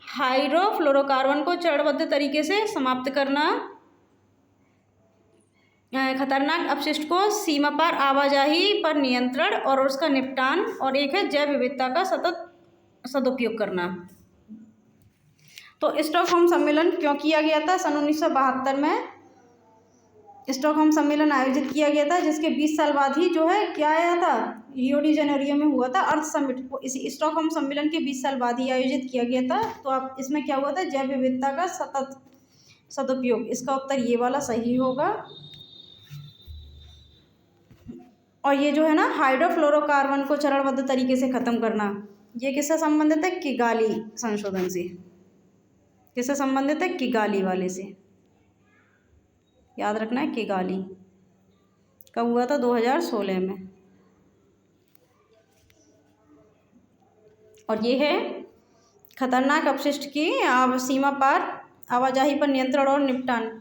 हाइड्रोफ्लोरोकार्बन को चरणबद्ध तरीके से समाप्त करना, खतरनाक अपशिष्ट को सीमा पार आवाजाही पर नियंत्रण और उसका निपटान, और एक है जैव विविधता का सतत सदुपयोग करना। तो स्टॉकहोम सम्मेलन क्यों किया गया था, सन 1972 में स्टॉकहोम सम्मेलन आयोजित किया गया था, जिसके 20 साल बाद ही जो है क्या आया था, रियो डी जेनेरियो में हुआ था अर्थ समिट, इसी स्टॉकहोम सम्मेलन के 20 साल बाद ही आयोजित किया गया था। तो आप इसमें क्या हुआ था, जैव विविधता का सतत सदुपयोग, इसका उत्तर ये वाला सही होगा। और ये जो है ना हाइड्रोफ्लोरोकार्बन को चरणबद्ध तरीके से ख़त्म करना, ये किससे संबंधित है, किगाली संशोधन से। किससे संबंधित है, किगाली वाले से, याद रखना है। किगाली कब हुआ था, 2016 में। और ये है खतरनाक अपशिष्ट की सीमा पार आवाजाही पर नियंत्रण और निपटान,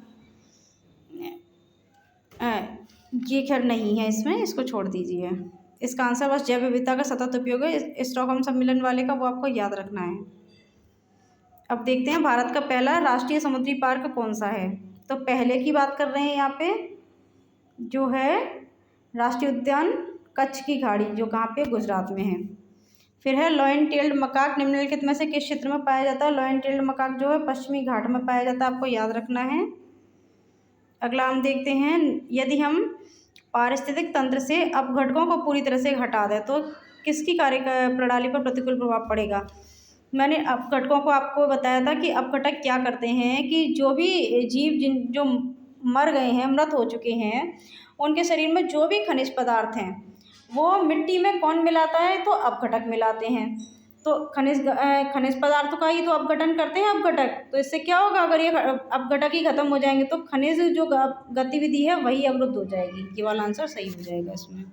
ये खैर नहीं है इसमें, इसको छोड़ दीजिए। इसका आंसर बस जैव विविधता का सतत उपयोग है, स्टॉकहोम सम्मेलन वाले का, वो आपको याद रखना है। अब देखते हैं भारत का पहला राष्ट्रीय समुद्री पार्क कौन सा है। तो पहले की बात कर रहे हैं यहाँ पे, जो है राष्ट्रीय उद्यान कच्छ की घाटी, जो कहाँ पे, गुजरात में है। फिर है लॉयन टेल्ड मकाक निम्नलिखित में से किस क्षेत्र में पाया जाता है। लॉयन टेल्ड मकाक जो है पश्चिमी घाट में पाया जाता है, आपको याद रखना है। अगला हम देखते हैं, यदि हम पारिस्थितिक तंत्र से अपघटकों को पूरी तरह से हटा दें तो किसकी कार्य प्रणाली पर प्रतिकूल प्रभाव पड़ेगा। मैंने अपघटकों को आपको बताया था कि अपघटक क्या करते हैं कि जो भी जीव जो मर गए हैं, मृत हो चुके हैं, उनके शरीर में जो भी खनिज पदार्थ हैं वो मिट्टी में कौन मिलाता है, तो अपघटक मिलाते हैं। तो खनिज पदार्थों का ही तो अपघटन करते हैं अपघटक। तो इससे क्या होगा, अगर ये अपघटक ही खत्म हो जाएंगे तो खनिज जो गतिविधि है वही अवरुद्ध हो जाएगी। ये वाला आंसर सही हो जाएगा इसमें।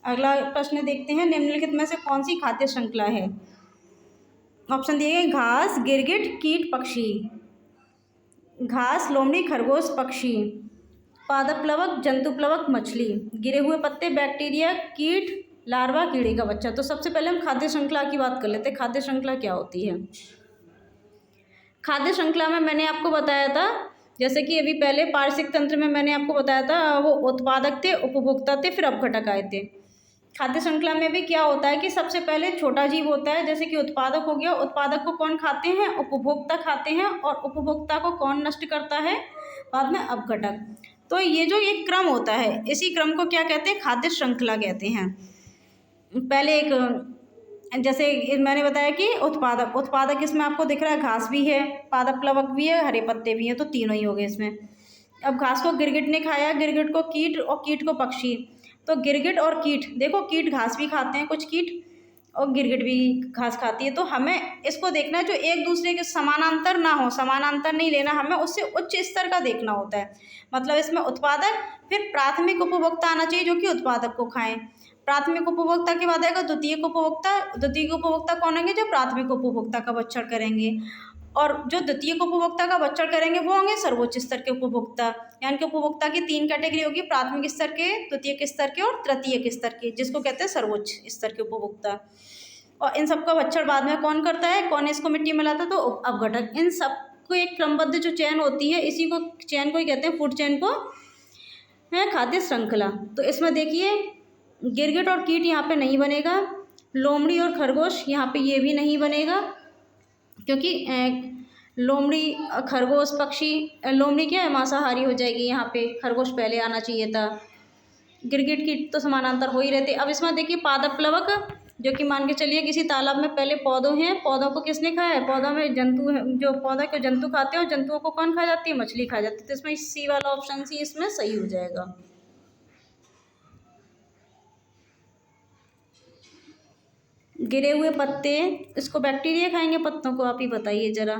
अगला प्रश्न देखते हैं, निम्नलिखित में से कौन सी खाद्य श्रृंखला है। ऑप्शन दिए गए, घास, गिरगिट, कीट, पक्षी। घास, लोमड़ी, खरगोश, पक्षी। पादप प्लवक, जंतु प्लवक, मछली। गिरे हुए पत्ते, बैक्टीरिया, कीट, लार्वा, कीड़े का बच्चा। तो सबसे पहले हम खाद्य श्रृंखला की बात कर लेते हैं। खाद्य श्रृंखला क्या होती है। खाद्य श्रृंखला में मैंने आपको बताया था, जैसे कि अभी पहले पारिस्थितिक तंत्र में मैंने आपको बताया था, वो उत्पादक थे, उपभोक्ता थे, फिर अपघटक आए थे। खाद्य श्रृंखला में भी क्या होता है कि सबसे पहले छोटा जीव होता है, जैसे कि उत्पादक हो गया। उत्पादक को कौन खाते हैं, उपभोक्ता खाते हैं, और उपभोक्ता को कौन नष्ट करता है, बाद में अपघटक। तो ये जो एक क्रम होता है, इसी क्रम को क्या कहते हैं, खाद्य श्रृंखला कहते हैं। पहले एक, जैसे मैंने बताया कि उत्पादक इसमें आपको दिख रहा है, घास भी है, पादप प्लवक भी है, हरे पत्ते भी हैं, तो तीनों ही हो गए इसमें। अब घास को गिरगिट ने खाया, गिरगिट को कीट, और कीट को पक्षी। तो गिरगिट और कीट, देखो कीट घास भी खाते हैं कुछ कीट, और गिरगिट भी घास खाती है। तो हमें इसको देखना है जो एक दूसरे के समानांतर ना हो, समानांतर नहीं लेना, हमें उससे उच्च स्तर का देखना होता है। मतलब इसमें उत्पादक, फिर प्राथमिक उपभोक्ता आना चाहिए जो कि उत्पादक को खाएं। प्राथमिक उपभोक्ता के बाद आएगा द्वितीयक उपभोक्ता। द्वितीयक उपभोक्ता कौन होंगे, जो प्राथमिक उपभोक्ता का भक्षण करेंगे, और जो द्वितीयक उपभोक्ता का भक्षण करेंगे वो होंगे सर्वोच्च स्तर के उपभोक्ता। यानी कि उपभोक्ता की 3 कैटेगरी होगी, प्राथमिक स्तर के, द्वितीयक स्तर के और तृतीयक स्तर के, जिसको कहते हैं सर्वोच्च स्तर के उपभोक्ता। और इन सबका भक्षण बाद में कौन करता है, कौन इसको मिट्टी में लाता है, तो अपघटक। इन सबको एक क्रमबद्ध जो चैन होती है, इसी को चैन को ही कहते हैं, फूड चैन को है खाद्य श्रृंखला। तो इसमें देखिए गिरगिट और कीट यहाँ पे नहीं बनेगा, लोमड़ी और खरगोश यहाँ पे ये भी नहीं बनेगा, क्योंकि लोमड़ी, खरगोश, पक्षी, लोमड़ी क्या है, मांसाहारी हो जाएगी, यहाँ पे खरगोश पहले आना चाहिए था। गिरगिट कीट तो समानांतर हो ही रहते। अब इसमें देखिए पादप प्लवक, जो कि मान के चलिए किसी तालाब में पहले पौधों हैं, पौधों को किसने खाया है, पौधों में जंतु है, जो पौधे को जंतु खाते हैं, और जंतुओं को कौन खा जाती है, मछली खा जाती है। तो इसमें सी वाला ऑप्शन सी इसमें सही हो जाएगा। गिरे हुए पत्ते, इसको बैक्टीरिया खाएंगे पत्तों को, आप ही बताइए जरा।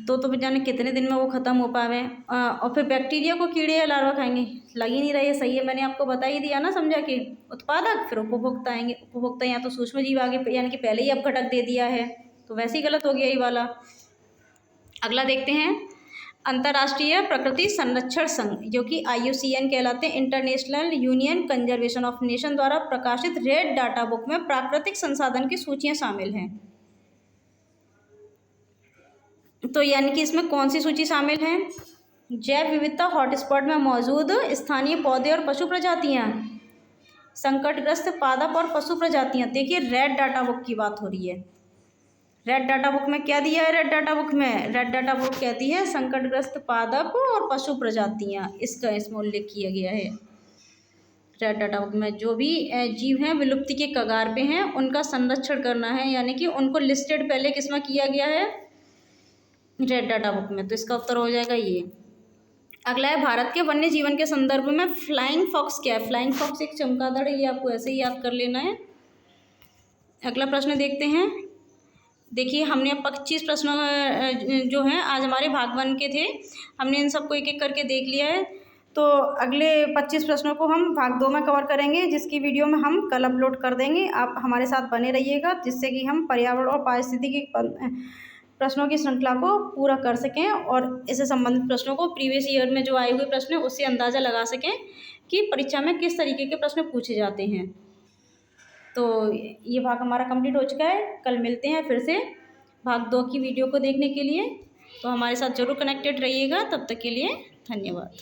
तो जाने कितने दिन में वो ख़त्म हो पावे। और फिर बैक्टीरिया को कीड़े या लार्वा खाएंगे, लग ही नहीं रहा है। सही है, मैंने आपको बता ही दिया ना, समझा कि उत्पादक फिर उपभोक्ता आएंगे। उपभोक्ता यहाँ तो सूक्ष्म जीव आगे, यानी कि पहले ही अपघटक दे दिया है, तो वैसे ही गलत हो गया ये वाला। अगला देखते हैं, अंतर्राष्ट्रीय प्रकृति संरक्षण संघ, जो कि IUCN कहलाते हैं, international union conservation of nation द्वारा प्रकाशित रेड डाटा बुक में प्राकृतिक संसाधन की सूचियाँ शामिल हैं। तो यानी कि इसमें कौन सी सूची शामिल है, जैव विविधता हॉटस्पॉट में मौजूद स्थानीय पौधे और पशु प्रजातियां, संकटग्रस्त पादप और पशु प्रजातियां। देखिए रेड डाटा बुक की बात हो रही है। रेड डाटा बुक में क्या दिया है, रेड डाटा बुक में, रेड डाटा बुक कहती है संकटग्रस्त पादप और पशु प्रजातियां, इसका इसमें उल्लेख किया गया है। रेड डाटा बुक में जो भी जीव हैं विलुप्ति के कगार पे हैं, उनका संरक्षण करना है, यानी कि उनको लिस्टेड पहले किसमें किया गया है, रेड डाटा बुक में। तो इसका उत्तर हो जाएगा ये। अगला है, भारत के वन्य जीवन के संदर्भ में फ्लाइंग फॉक्स क्या है। फ्लाइंग फॉक्स एक चमगादड़ है, ये आपको ऐसे ही याद कर लेना है। अगला प्रश्न देखते हैं। देखिए हमने अब 25 प्रश्नों जो हैं आज हमारे भाग 1 के थे, हमने इन सबको एक एक करके देख लिया है। तो अगले 25 प्रश्नों को हम भाग 2 में कवर करेंगे, जिसकी वीडियो में हम कल अपलोड कर देंगे। आप हमारे साथ बने रहिएगा, जिससे कि हम पर्यावरण और पारिस्थितिकी प्रश्नों की श्रृंखला को पूरा कर सकें, और इससे संबंधित प्रश्नों को प्रीवियस ईयर में जो आए हुए प्रश्न हैं उससे अंदाज़ा लगा सकें कि परीक्षा में किस तरीके के प्रश्न पूछे जाते हैं। तो ये भाग हमारा कंप्लीट हो चुका है। कल मिलते हैं फिर से भाग 2 की वीडियो को देखने के लिए। तो हमारे साथ ज़रूर कनेक्टेड रहिएगा। तब तक के लिए धन्यवाद।